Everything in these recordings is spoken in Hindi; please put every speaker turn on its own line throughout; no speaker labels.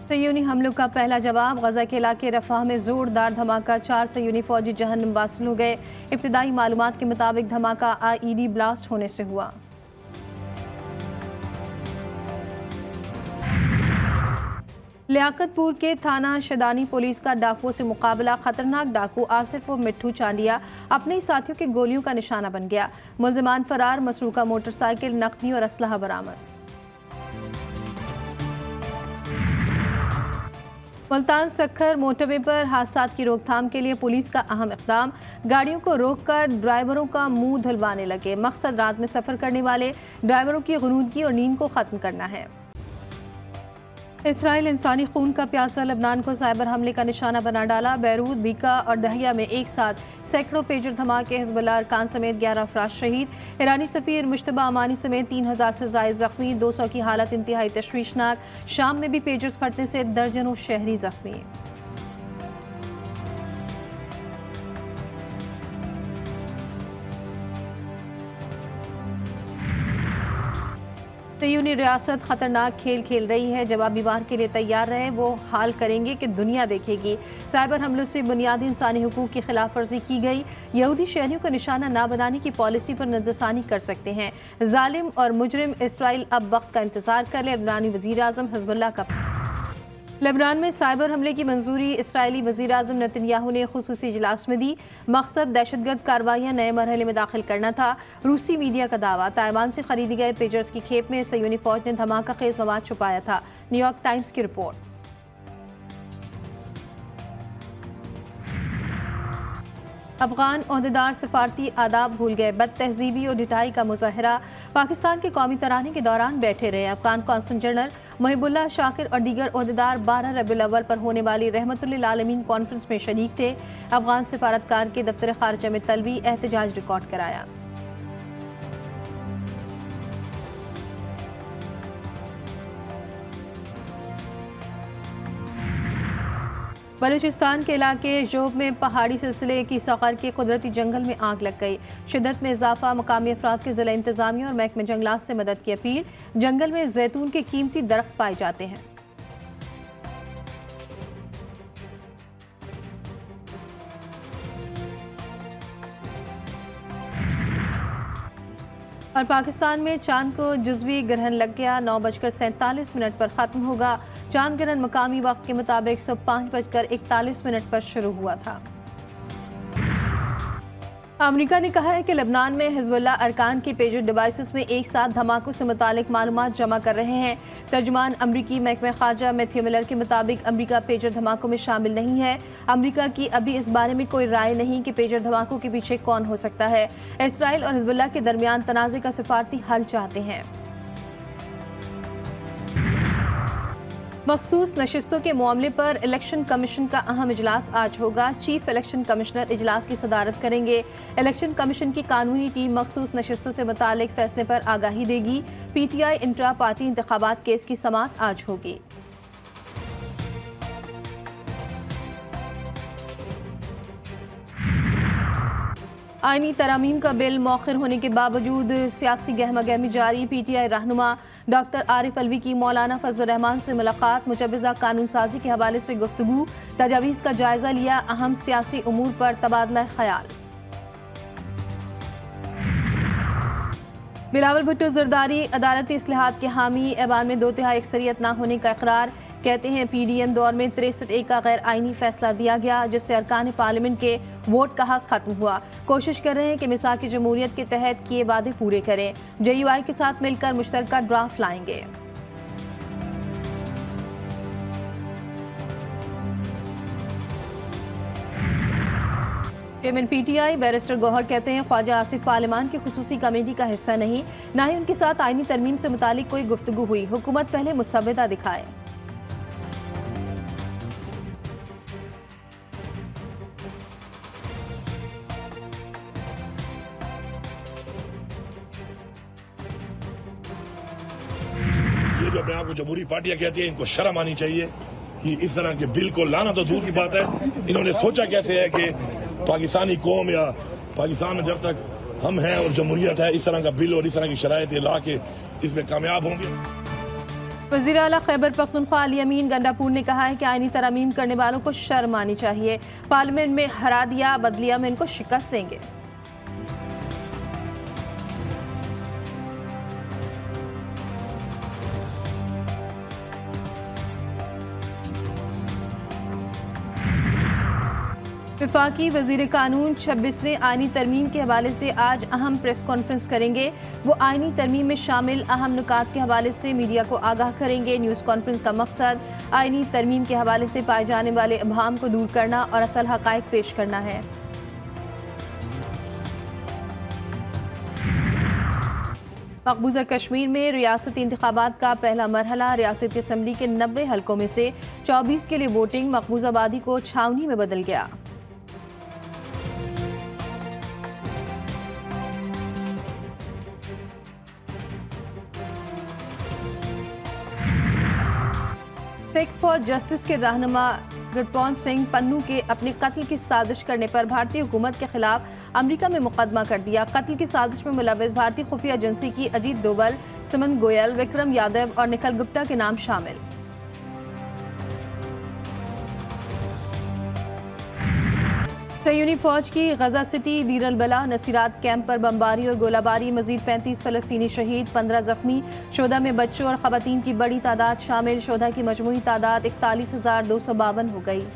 सयूनी हमलों का पहला जवाब। गजा के इलाके रफाह में जोरदार धमाका, 4 सयूनी फौजी जहन्नुम वासिल हो गए। इब्तिदाई मालूमात के मुताबिक धमाका आईईडी ब्लास्ट होने से हुआ। लियाकतपुर के थाना शदानी पुलिस का डाकुओं से मुकाबला। खतरनाक डाकू आसिफ व मिट्ठू चांडिया अपने ही साथियों के गोलियों का निशाना बन गया। मुलजिमान फरार, मसरूका मोटरसाइकिल, नकदी और असलहा बरामद। मुल्तान सखर मोटरवे पर हादसात की रोकथाम के लिए पुलिस का अहम इक़दाम। गाड़ियों को रोककर ड्राइवरों का मुंह धुलवाने लगे। मकसद रात में सफर करने वाले ड्राइवरों की गुनूदगी और नींद को खत्म करना है। इसराइल इंसानी खून का प्यासा लबनान को साइबर हमले का निशाना बना डाला। बैरूत, बीका और दहिया में एक साथ सैकड़ों पेजर धमाके, हिजबुल्लाह अरकान समेत 11 अफराद शहीद। ईरानी सफीर मुश्तबा अमानी समेत 3000 से ज़ायद जख्मी। 200 की हालत इंतहाई तशवीशनाक। शाम में भी पेजर्स फटने से दर्जनों शहरी जख्मी। सयूनी रियासत खतरनाक खेल खेल रही है। जवाबी वार के लिए तैयार रहे, वो हाल करेंगे कि दुनिया देखेगी। साइबर हमलों से बुनियादी इंसानी हुकूक की खिलाफ वर्जी की गई। यहूदी शहरियों को निशाना न बनाने की पॉलिसी पर नजरसानी कर सकते हैं। जालिम और मुजरिम इसराइल अब वक्त का इंतजार कर ले। लबनानी वजीर आजम हिजबुल्लाह का लेबनान में साइबर हमले की मंजूरी इसराइली वजीर आजम नेतन्याहू ने खुसूसी इजलास में दी। मकसद दहशतगर्द कार्रवाइयाँ नए मरहले में दाखिल करना था। रूसी मीडिया का दावा, ताइवान से खरीदे गए पेजर्स की खेप में सयूनी फौज ने धमाका खेज मवाद छुपाया था। न्यूयॉर्क टाइम्स की रिपोर्ट। अफगान ओहदेदार सिफारती आदाब भूल गए। बद तहजीबी और ढिठाई का मुजाहरा। पाकिस्तान के कौमी तराने के दौरान बैठे रहे। अफगान कौंसल जनरल मुहिबुल्लाह शाकिर और दीगर ओहदेदार 12 रबीउल अव्वल पर होने वाली रहमतुल्लिल आलमीन कॉन्फ्रेंस में शरीक थे। अफगान सिफारतकार के दफ्तर खारजा में तलबी एहतजाज रिकॉर्ड कराया। बलूचिस्तान के इलाके जोब में पहाड़ी सिलसिले की सखर के कुदरती जंगल में आग लग गई। शिद्दत में इजाफा। मकामी अफराद के जिला इंतजामिया और महकमे जंगलात से मदद की अपील। जंगल में जैतून के कीमती दरख्त पाए जाते हैं। और पाकिस्तान में चांद को जुज़वी ग्रहण लग गया। 9:47 पर ख़त्म होगा। चांद ग्रहण मकामी वक्त के मुताबिक सुबह 5:41 पर शुरू हुआ था। अमेरिका ने कहा है कि लबनान में हिजबुल्लाह अरकान के पेजर डिवाइसेस में एक साथ धमाकों से मुतालिक मालूमात जमा कर रहे हैं। तर्जुमान अमरीकी महकमे खारजा मैथ्यू मिलर के मुताबिक अमरीका पेजर धमाकों में शामिल नहीं है। अमरीका की अभी इस बारे में कोई राय नहीं कि पेजर धमाकों के पीछे कौन हो सकता है। इसराइल और हिजबुल्लाह के दरमियान तनाज़े का सिफारती हल चाहते हैं। मखसूस नशिस्तों के मामले पर इलेक्शन कमीशन का अहम इजलास आज होगा। चीफ इलेक्शन कमिश्नर इजलास की सदारत करेंगे। इलेक्शन कमीशन की कानूनी टीम मखसूस नशिस्तों से मुतालिक फैसले पर आगाही देगी। पीटीआई इंट्रा पार्टी इंतखाबात केस की समाअत आज होगी। आईनी तरामीम का बिल मौखिर होने के बावजूद सियासी गहमा गहमी जारी। पीटीआई रहनुमा डॉक्टर आरिफ अलवी की मौलाना फजल रहमान से मुलाकात। मुजवज़ा कानून साजी के हवाले से गुफ्तगू। तजावीज़ का जायजा लिया। अहम सियासी उमूर पर तबादला ख्याल। बिलावल भुट्टो जरदारी अदालती इस्लाहात के हामी। ऐवान में 2/3 अक्सरियत न होने का इकरार। कहते हैं पीडीएम दौर में 63A का गैर आईनी फैसला दिया गया, जिससे अरकान पार्लियामेंट के वोट का हक खत्म हुआ। कोशिश कर रहे हैं कि मिसाक जमहूरियत के तहत किए वादे पूरे करें। JUI के साथ मिलकर मुश्तरका ड्राफ्ट लाएंगे। चेयरमैन PTI बैरिस्टर गौहर कहते हैं ख्वाजा आसिफ पार्लियामान की खुसूसी कमेटी का हिस्सा नहीं, न ही उनके साथ आईनी तरमीम से मुतालिक कोई गुफ्तगू हुई। हुकूमत पहले मुसव्वदा दिखाए।
ये जो अपने आप को जमहूरी पार्टियां कहती हैं, इनको शर्म आनी चाहिए कि इस तरह के बिल को लाना तो दूर की बात है, इन्होंने सोचा कैसे है कि पाकिस्तानी कौम या पाकिस्तान में जब तक हम हैं और जमहूरियत है, इस तरह का बिल और इस तरह की शराइत ला के इसमें कामयाब होंगे।
वज़ीर आला खैबर पख्तूनख्वा अली अमीन गंडापुर ने कहा है कि आईनी तरमीम करने वालों को शर्म आनी चाहिए। पार्लियामेंट में हरा दिया, बदलिया में इनको शिकस्त देंगे। वफाकी वज़ीर कानून 26वें आईनी तरमीम के हवाले से आज अहम प्रेस कॉन्फ्रेंस करेंगे। वो आईनी तरमीम में शामिल अहम नुकात के हवाले से मीडिया को आगाह करेंगे। न्यूज़ कॉन्फ्रेंस का मकसद आईनी तरमीम के हवाले से पाए जाने वाले अभाम को दूर करना और असल हक़ाइक़ पेश करना है। मकबूजा कश्मीर में रियासती इंतखाबात का पहला मरहला रियासत की असम्बली के 90 हलकों में से 24 के लिए वोटिंग मकबूजाबादी को छावनी में बदल गया। सिख फॉर जस्टिस के रहनुमा गुरपौन सिंह पन्नू के अपने कत्ल की साजिश करने पर भारतीय हुकूमत के खिलाफ अमेरिका में मुकदमा कर दिया। कत्ल की साजिश में मुलव्वस भारतीय खुफिया एजेंसी की अजीत डोवल, सुमन गोयल, विक्रम यादव और निखिल गुप्ता के नाम शामिल। सयूनी फौज की गजा सिटी दीर अल बला नसीरात कैंप पर बमबारी और गोलाबारी, मजीद 35 फलस्तीनी शहीद, 15 जख्मी। शोधा में बच्चों और खवातीन की बड़ी तादाद शामिल। शोधा की मजमूई तादाद 41,252 हो गई।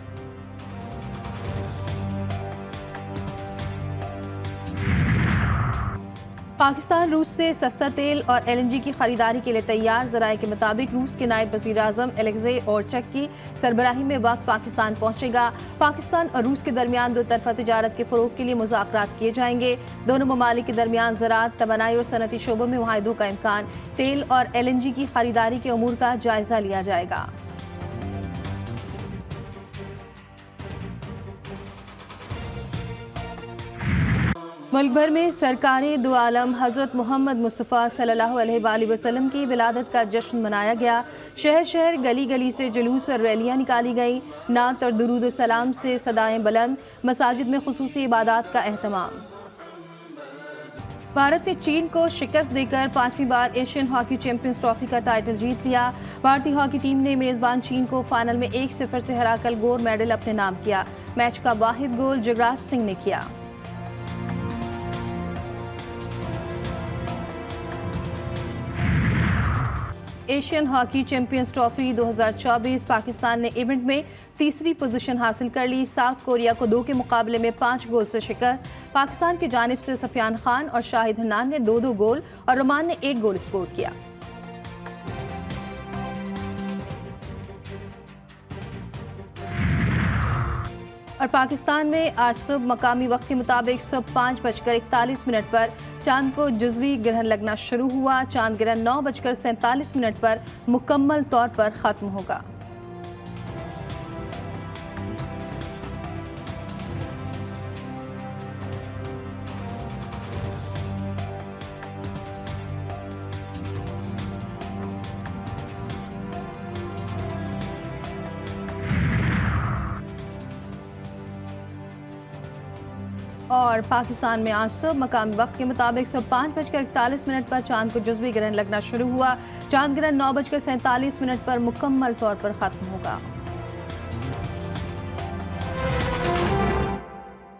पाकिस्तान रूस से सस्ता तेल और LNG की खरीदारी के लिए तैयार। ज़राए के मुताबिक रूस के नायब वज़ीर आज़म एलेक्ज़े ओरचक की सरबराही में वक्त पाकिस्तान पहुँचेगा। पाकिस्तान और रूस के दरमियान दो तरफा तिजारत के फ़रोग़ के लिए मुज़ाकरात किए जाएंगे। दोनों ममालिक के दरमियान ज़राअत, तवानाई और सनती शोबों में मुआहिदों का इम्कान। तेल और LNG की खरीदारी के अमूर का जायज़ा लिया जाएगा। मुल्क भर में सरकारें दो आलम हज़रत मोहम्मद मुस्तफ़ा सल्लल्लाहु अलैहि वसल्लम की विलादत का जश्न मनाया गया। शहर शहर गली गली से जुलूस और रैलियाँ निकाली गईं। नात और दुरूद और सलाम से सदाएं बुलंद। मसाजिद में खुसूसी इबादत का एहतमाम। भारत ने चीन को शिकस्त देकर 5वीं बार एशियन हॉकी चैंपियंस ट्रॉफी का टाइटल जीत लिया। भारतीय हॉकी टीम ने मेज़बान चीन को फाइनल में 1-0 से हराकर गोल्ड मेडल अपने नाम किया। मैच का वाहिद गोल जगराज सिंह ने किया। Asian hockey champions trophy 2024 Pakistan ने इवेंट में तीसरी पोजीशन हासिल कर ली। साउथ कोरिया को 2 के मुकाबले में 5 गोल से शिकस्त। पाकिस्तान की जानिब से सफियान खान और शाहिद हन्नान ने 2-2 गोल और रोमान ने 1 गोल स्कोर किया। और पाकिस्तान में आज सुबह मकामी वक्त के मुताबिक सुबह 5:41 पर चांद को जुज़वी ग्रहण लगना शुरू हुआ। चांद ग्रहण 9:47 पर मुकम्मल तौर पर ख़त्म होगा। और पाकिस्तान में आज सुबह मकामी वक्त के मुताबिक सुबह 5:41 पर चांद को जुज़वी ग्रहण लगना शुरू हुआ। चांद ग्रहण 9:47 पर मुकम्मल तौर पर ख़त्म होगा।